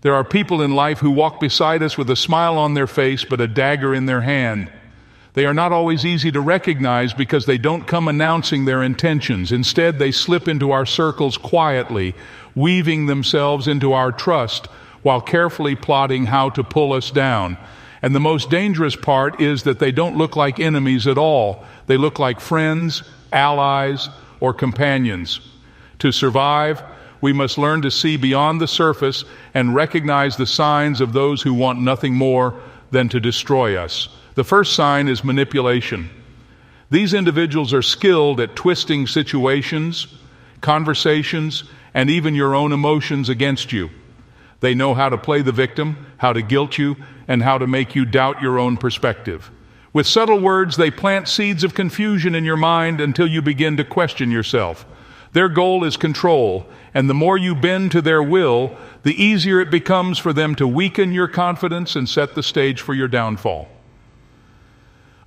There are people in life who walk beside us with a smile on their face but a dagger in their hand. They are not always easy to recognize because they don't come announcing their intentions. Instead, they slip into our circles quietly, weaving themselves into our trust while carefully plotting how to pull us down. And the most dangerous part is that they don't look like enemies at all. They look like friends, allies, or companions. To survive, we must learn to see beyond the surface and recognize the signs of those who want nothing more than to destroy us. The first sign is manipulation. These individuals are skilled at twisting situations, conversations, and even your own emotions against you. They know how to play the victim, how to guilt you, and how to make you doubt your own perspective. With subtle words, they plant seeds of confusion in your mind until you begin to question yourself. Their goal is control, and the more you bend to their will, the easier it becomes for them to weaken your confidence and set the stage for your downfall.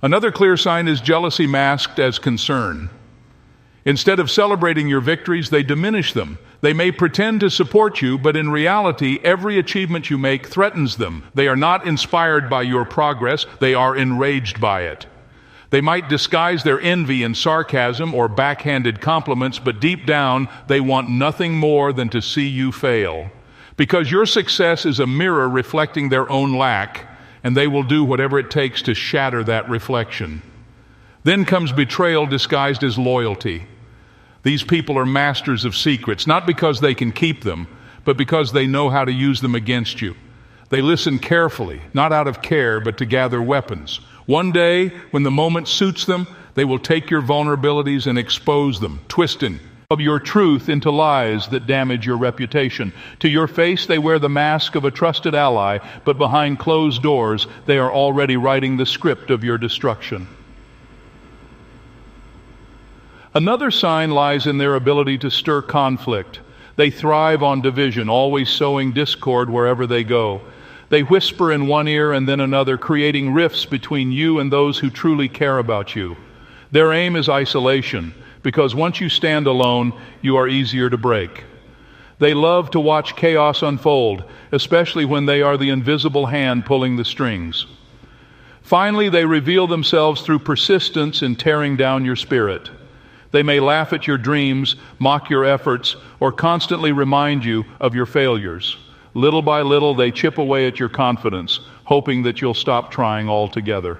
Another clear sign is jealousy masked as concern. Instead of celebrating your victories, they diminish them. They may pretend to support you, but in reality, every achievement you make threatens them. They are not inspired by your progress, they are enraged by it. They might disguise their envy in sarcasm or backhanded compliments, but deep down, they want nothing more than to see you fail. Because your success is a mirror reflecting their own lack, and they will do whatever it takes to shatter that reflection. Then comes betrayal disguised as loyalty. These people are masters of secrets, not because they can keep them, but because they know how to use them against you. They listen carefully, not out of care, but to gather weapons. One day, when the moment suits them, they will take your vulnerabilities and expose them, twisting of your truth into lies that damage your reputation. To your face, they wear the mask of a trusted ally, but behind closed doors, they are already writing the script of your destruction. Another sign lies in their ability to stir conflict. They thrive on division, always sowing discord wherever they go. They whisper in one ear and then another, creating rifts between you and those who truly care about you. Their aim is isolation, because once you stand alone, you are easier to break. They love to watch chaos unfold, especially when they are the invisible hand pulling the strings. Finally, they reveal themselves through persistence in tearing down your spirit. They may laugh at your dreams, mock your efforts, or constantly remind you of your failures. Little by little, they chip away at your confidence, hoping that you'll stop trying altogether.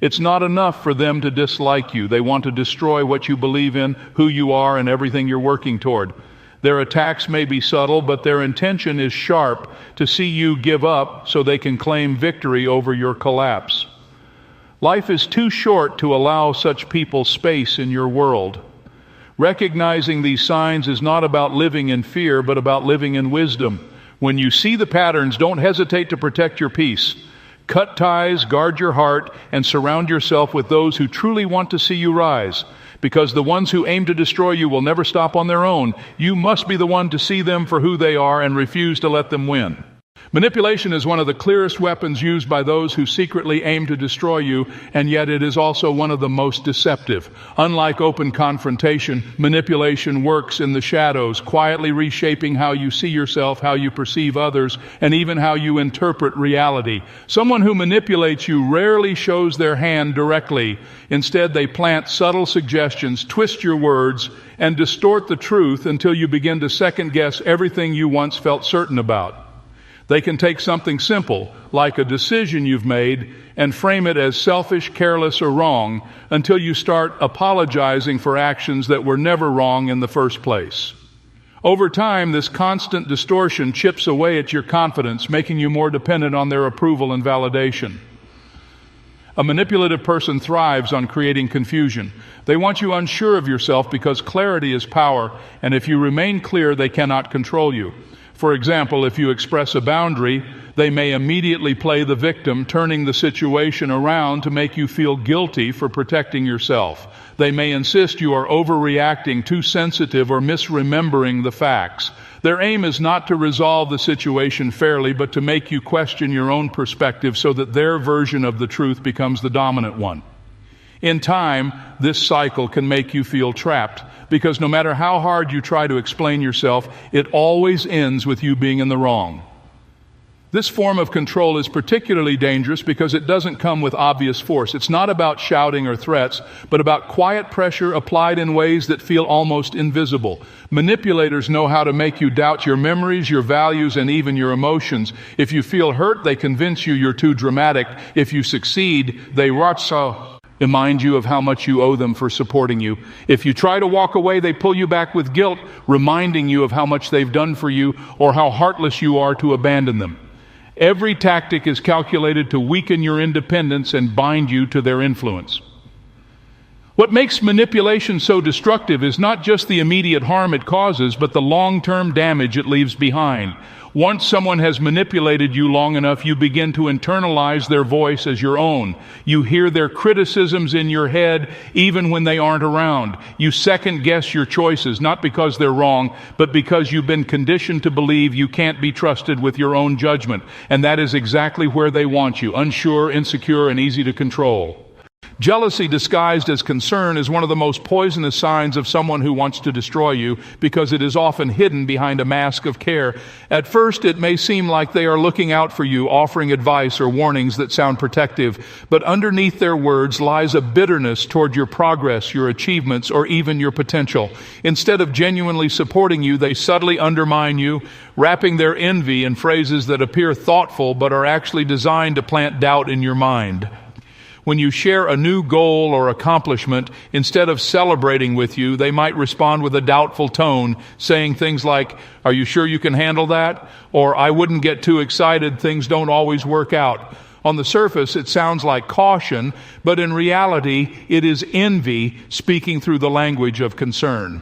It's not enough for them to dislike you. They want to destroy what you believe in, who you are, and everything you're working toward. Their attacks may be subtle, but their intention is sharp, to see you give up so they can claim victory over your collapse. Life is too short to allow such people space in your world. Recognizing these signs is not about living in fear, but about living in wisdom. When you see the patterns, don't hesitate to protect your peace. Cut ties, guard your heart, and surround yourself with those who truly want to see you rise. Because the ones who aim to destroy you will never stop on their own. You must be the one to see them for who they are and refuse to let them win. Manipulation is one of the clearest weapons used by those who secretly aim to destroy you, and yet it is also one of the most deceptive. Unlike open confrontation, manipulation works in the shadows, quietly reshaping how you see yourself, how you perceive others, and even how you interpret reality. Someone who manipulates you rarely shows their hand directly. Instead, they plant subtle suggestions, twist your words, and distort the truth until you begin to second-guess everything you once felt certain about. They can take something simple, like a decision you've made, and frame it as selfish, careless, or wrong until you start apologizing for actions that were never wrong in the first place. Over time, this constant distortion chips away at your confidence, making you more dependent on their approval and validation. A manipulative person thrives on creating confusion. They want you unsure of yourself because clarity is power, and if you remain clear, they cannot control you. For example, if you express a boundary, they may immediately play the victim, turning the situation around to make you feel guilty for protecting yourself. They may insist you are overreacting, too sensitive, or misremembering the facts. Their aim is not to resolve the situation fairly, but to make you question your own perspective so that their version of the truth becomes the dominant one. In time, this cycle can make you feel trapped, because no matter how hard you try to explain yourself, it always ends with you being in the wrong. This form of control is particularly dangerous because it doesn't come with obvious force. It's not about shouting or threats, but about quiet pressure applied in ways that feel almost invisible. Manipulators know how to make you doubt your memories, your values, and even your emotions. If you feel hurt, they convince you you're too dramatic. If you succeed, they remind you of how much you owe them for supporting you. If you try to walk away, they pull you back with guilt, reminding you of how much they've done for you or how heartless you are to abandon them. Every tactic is calculated to weaken your independence and bind you to their influence. What makes manipulation so destructive is not just the immediate harm it causes, but the long-term damage it leaves behind. Once someone has manipulated you long enough, you begin to internalize their voice as your own. You hear their criticisms in your head even when they aren't around. You second-guess your choices, not because they're wrong, but because you've been conditioned to believe you can't be trusted with your own judgment. And that is exactly where they want you, unsure, insecure, and easy to control. Jealousy disguised as concern is one of the most poisonous signs of someone who wants to destroy you because it is often hidden behind a mask of care. At first, it may seem like they are looking out for you, offering advice or warnings that sound protective, but underneath their words lies a bitterness toward your progress, your achievements, or even your potential. Instead of genuinely supporting you, they subtly undermine you, wrapping their envy in phrases that appear thoughtful but are actually designed to plant doubt in your mind. When you share a new goal or accomplishment, instead of celebrating with you, they might respond with a doubtful tone, saying things like, "Are you sure you can handle that?" Or, "I wouldn't get too excited, things don't always work out." On the surface, it sounds like caution, but in reality, it is envy speaking through the language of concern.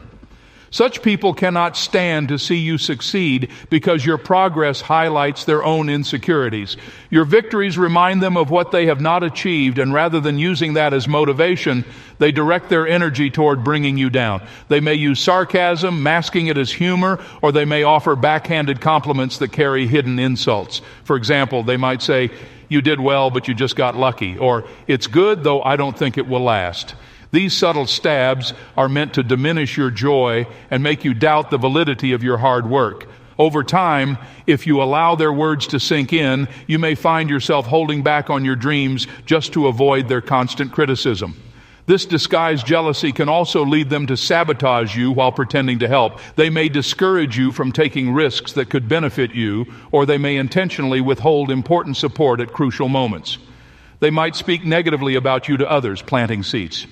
Such people cannot stand to see you succeed because your progress highlights their own insecurities. Your victories remind them of what they have not achieved, and rather than using that as motivation, they direct their energy toward bringing you down. They may use sarcasm, masking it as humor, or they may offer backhanded compliments that carry hidden insults. For example, they might say, "You did well, but you just got lucky," or "It's good, though I don't think it will last." These subtle stabs are meant to diminish your joy and make you doubt the validity of your hard work. Over time, if you allow their words to sink in, you may find yourself holding back on your dreams just to avoid their constant criticism. This disguised jealousy can also lead them to sabotage you while pretending to help. They may discourage you from taking risks that could benefit you, or they may intentionally withhold important support at crucial moments. They might speak negatively about you to others, planting seeds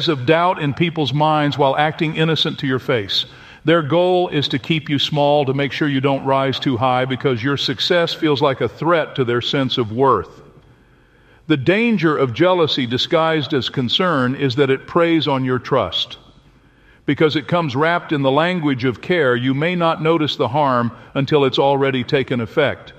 of doubt in people's minds while acting innocent to your face. Their goal is to keep you small, to make sure you don't rise too high because your success feels like a threat to their sense of worth. The danger of jealousy disguised as concern is that it preys on your trust. Because it comes wrapped in the language of care, you may not notice the harm until it's already taken effect.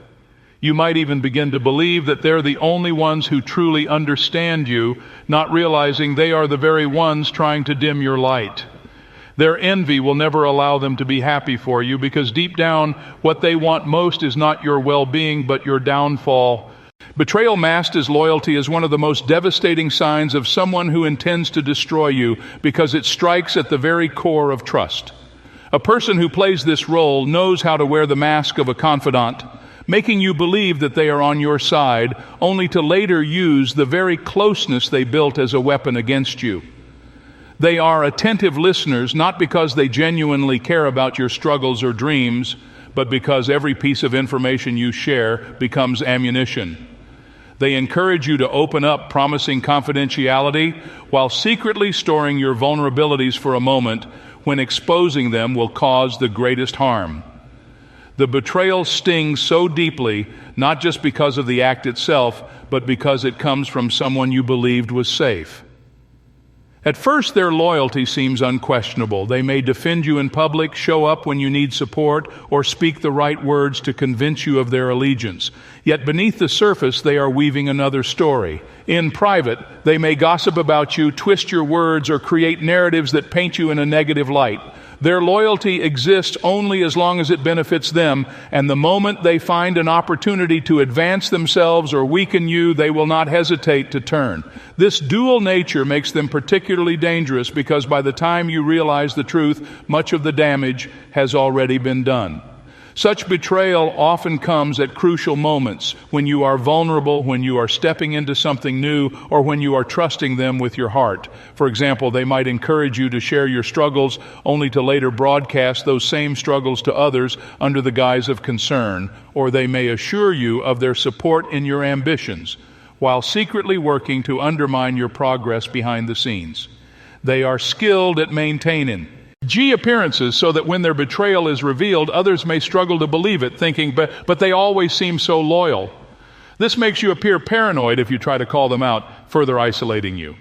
You might even begin to believe that they're the only ones who truly understand you, not realizing they are the very ones trying to dim your light. Their envy will never allow them to be happy for you because deep down, what they want most is not your well-being, but your downfall. Betrayal masked as loyalty is one of the most devastating signs of someone who intends to destroy you because it strikes at the very core of trust. A person who plays this role knows how to wear the mask of a confidant, making you believe that they are on your side, only to later use the very closeness they built as a weapon against you. They are attentive listeners, not because they genuinely care about your struggles or dreams, but because every piece of information you share becomes ammunition. They encourage you to open up, promising confidentiality, while secretly storing your vulnerabilities for a moment when exposing them will cause the greatest harm. The betrayal stings so deeply, not just because of the act itself, but because it comes from someone you believed was safe. At first, their loyalty seems unquestionable. They may defend you in public, show up when you need support, or speak the right words to convince you of their allegiance. Yet beneath the surface, they are weaving another story. In private, they may gossip about you, twist your words, or create narratives that paint you in a negative light. Their loyalty exists only as long as it benefits them, and the moment they find an opportunity to advance themselves or weaken you, they will not hesitate to turn. This dual nature makes them particularly dangerous because by the time you realize the truth, much of the damage has already been done. Such betrayal often comes at crucial moments, when you are vulnerable, when you are stepping into something new, or when you are trusting them with your heart. For example, they might encourage you to share your struggles, only to later broadcast those same struggles to others under the guise of concern, or they may assure you of their support in your ambitions, while secretly working to undermine your progress behind the scenes. They are skilled at maintaining appearances so that when their betrayal is revealed, others may struggle to believe it, thinking, but they always seem so loyal. This makes you appear paranoid if you try to call them out, further isolating you.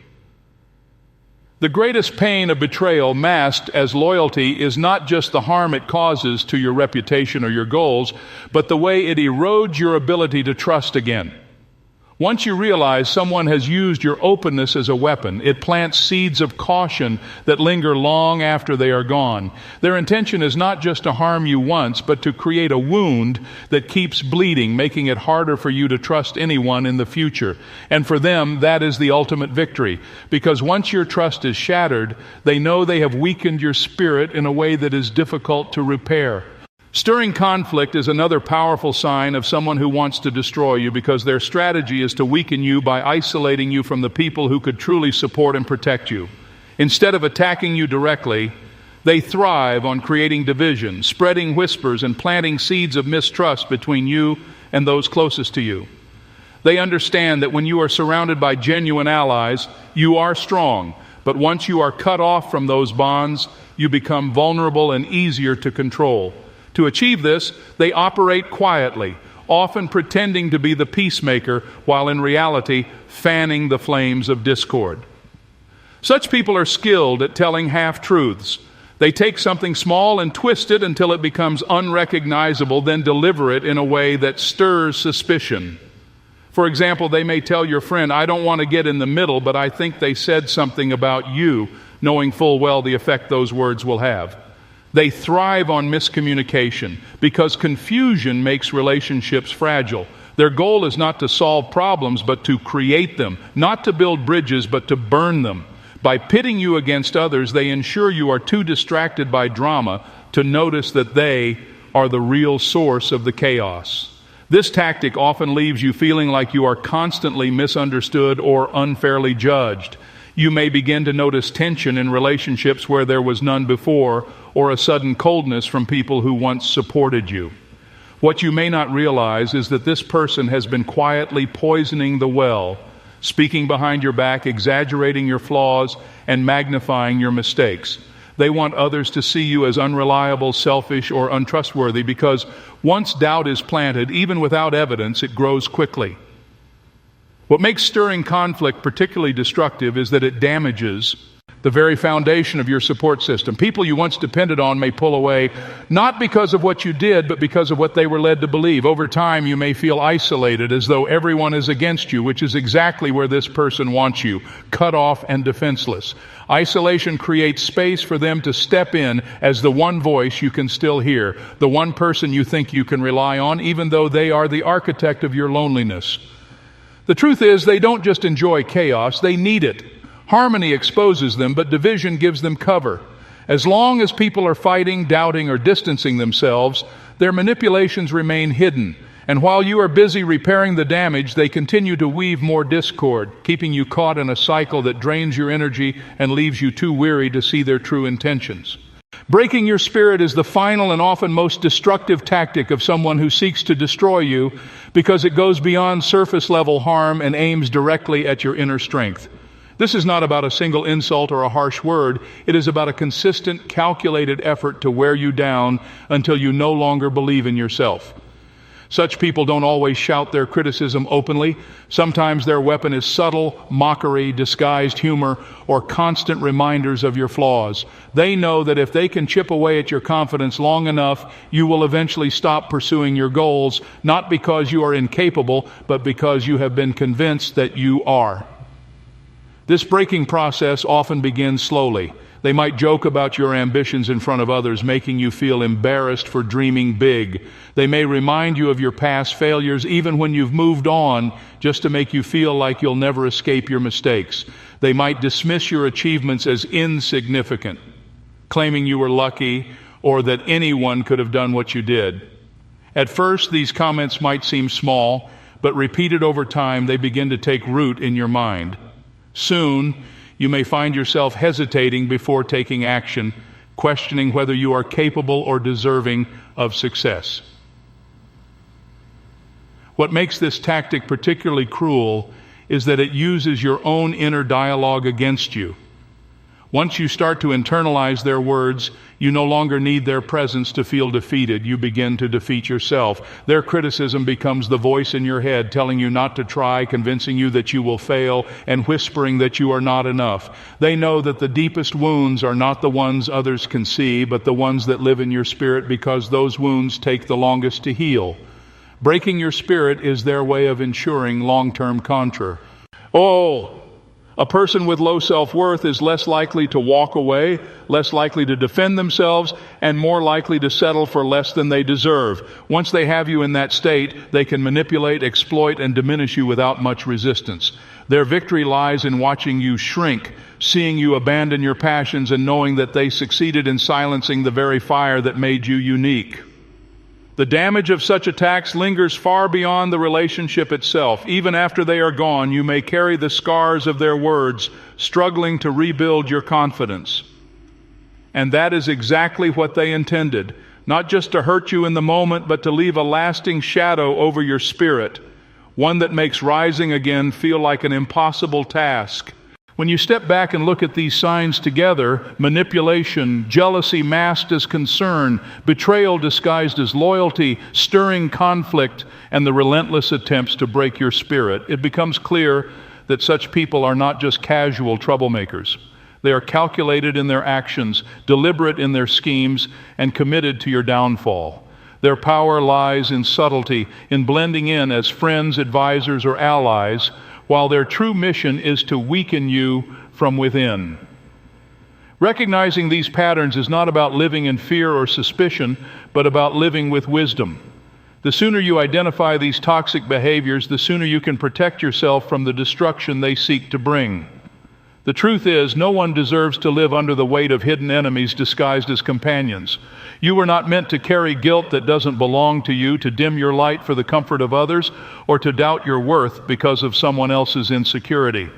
The greatest pain of betrayal masked as loyalty is not just the harm it causes to your reputation or your goals, but the way it erodes your ability to trust again. Once you realize someone has used your openness as a weapon, it plants seeds of caution that linger long after they are gone. Their intention is not just to harm you once, but to create a wound that keeps bleeding, making it harder for you to trust anyone in the future. And for them, that is the ultimate victory, because once your trust is shattered, they know they have weakened your spirit in a way that is difficult to repair. Stirring conflict is another powerful sign of someone who wants to destroy you, because their strategy is to weaken you by isolating you from the people who could truly support and protect you. Instead of attacking you directly, they thrive on creating division, spreading whispers, and planting seeds of mistrust between you and those closest to you. They understand that when you are surrounded by genuine allies, you are strong, but once you are cut off from those bonds, you become vulnerable and easier to control. To achieve this, they operate quietly, often pretending to be the peacemaker, while in reality fanning the flames of discord. Such people are skilled at telling half-truths. They take something small and twist it until it becomes unrecognizable, then deliver it in a way that stirs suspicion. For example, they may tell your friend, "I don't want to get in the middle, but I think they said something about you," knowing full well the effect those words will have. They thrive on miscommunication because confusion makes relationships fragile. Their goal is not to solve problems, but to create them, not to build bridges, but to burn them. By pitting you against others, they ensure you are too distracted by drama to notice that they are the real source of the chaos. This tactic often leaves you feeling like you are constantly misunderstood or unfairly judged. You may begin to notice tension in relationships where there was none before, or a sudden coldness from people who once supported you. What you may not realize is that this person has been quietly poisoning the well, speaking behind your back, exaggerating your flaws, and magnifying your mistakes. They want others to see you as unreliable, selfish, or untrustworthy, because once doubt is planted, even without evidence, it grows quickly. What makes stirring conflict particularly destructive is that it damages the very foundation of your support system. People you once depended on may pull away, not because of what you did, but because of what they were led to believe. Over time, you may feel isolated, as though everyone is against you, which is exactly where this person wants you, cut off and defenseless. Isolation creates space for them to step in as the one voice you can still hear, the one person you think you can rely on, even though they are the architect of your loneliness. The truth is, they don't just enjoy chaos, they need it. Harmony exposes them, but division gives them cover. As long as people are fighting, doubting, or distancing themselves, their manipulations remain hidden. And while you are busy repairing the damage, they continue to weave more discord, keeping you caught in a cycle that drains your energy and leaves you too weary to see their true intentions. Breaking your spirit is the final and often most destructive tactic of someone who seeks to destroy you, because it goes beyond surface-level harm and aims directly at your inner strength. This is not about a single insult or a harsh word. It is about a consistent, calculated effort to wear you down until you no longer believe in yourself. Such people don't always shout their criticism openly. Sometimes their weapon is subtle mockery, disguised humor, or constant reminders of your flaws. They know that if they can chip away at your confidence long enough, you will eventually stop pursuing your goals, not because you are incapable, but because you have been convinced that you are. This breaking process often begins slowly. They might joke about your ambitions in front of others, making you feel embarrassed for dreaming big. They may remind you of your past failures, even when you've moved on, just to make you feel like you'll never escape your mistakes. They might dismiss your achievements as insignificant, claiming you were lucky or that anyone could have done what you did. At first, these comments might seem small, but repeated over time, they begin to take root in your mind. Soon, you may find yourself hesitating before taking action, questioning whether you are capable or deserving of success. What makes this tactic particularly cruel is that it uses your own inner dialogue against you. Once you start to internalize their words, you no longer need their presence to feel defeated. You begin to defeat yourself. Their criticism becomes the voice in your head telling you not to try, convincing you that you will fail, and whispering that you are not enough. They know that the deepest wounds are not the ones others can see, but the ones that live in your spirit, because those wounds take the longest to heal. Breaking your spirit is their way of ensuring long-term contra. A person with low self-worth is less likely to walk away, less likely to defend themselves, and more likely to settle for less than they deserve. Once they have you in that state, they can manipulate, exploit, and diminish you without much resistance. Their victory lies in watching you shrink, seeing you abandon your passions, and knowing that they succeeded in silencing the very fire that made you unique. The damage of such attacks lingers far beyond the relationship itself. Even after they are gone, you may carry the scars of their words, struggling to rebuild your confidence. And that is exactly what they intended, not just to hurt you in the moment, but to leave a lasting shadow over your spirit, one that makes rising again feel like an impossible task. When you step back and look at these signs together, manipulation, jealousy masked as concern, betrayal disguised as loyalty, stirring conflict, and the relentless attempts to break your spirit, it becomes clear that such people are not just casual troublemakers. They are calculated in their actions, deliberate in their schemes, and committed to your downfall. Their power lies in subtlety, in blending in as friends, advisors, or allies, while their true mission is to weaken you from within. Recognizing these patterns is not about living in fear or suspicion, but about living with wisdom. The sooner you identify these toxic behaviors, the sooner you can protect yourself from the destruction they seek to bring. The truth is, no one deserves to live under the weight of hidden enemies disguised as companions. You were not meant to carry guilt that doesn't belong to you, to dim your light for the comfort of others, or to doubt your worth because of someone else's insecurity.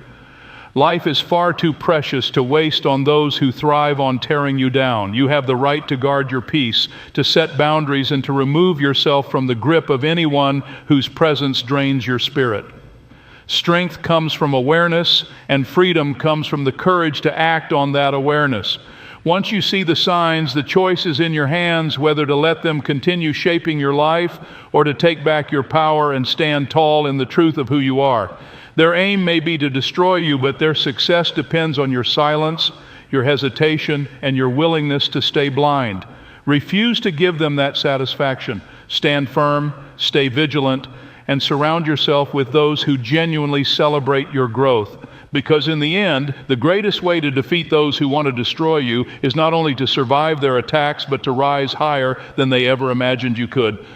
Life is far too precious to waste on those who thrive on tearing you down. You have the right to guard your peace, to set boundaries, and to remove yourself from the grip of anyone whose presence drains your spirit. Strength comes from awareness, and freedom comes from the courage to act on that awareness. Once you see the signs, the choice is in your hands whether to let them continue shaping your life or to take back your power and stand tall in the truth of who you are. Their aim may be to destroy you, but their success depends on your silence, your hesitation, and your willingness to stay blind. Refuse to give them that satisfaction. Stand firm, stay vigilant, and surround yourself with those who genuinely celebrate your growth. Because in the end, the greatest way to defeat those who want to destroy you is not only to survive their attacks, but to rise higher than they ever imagined you could.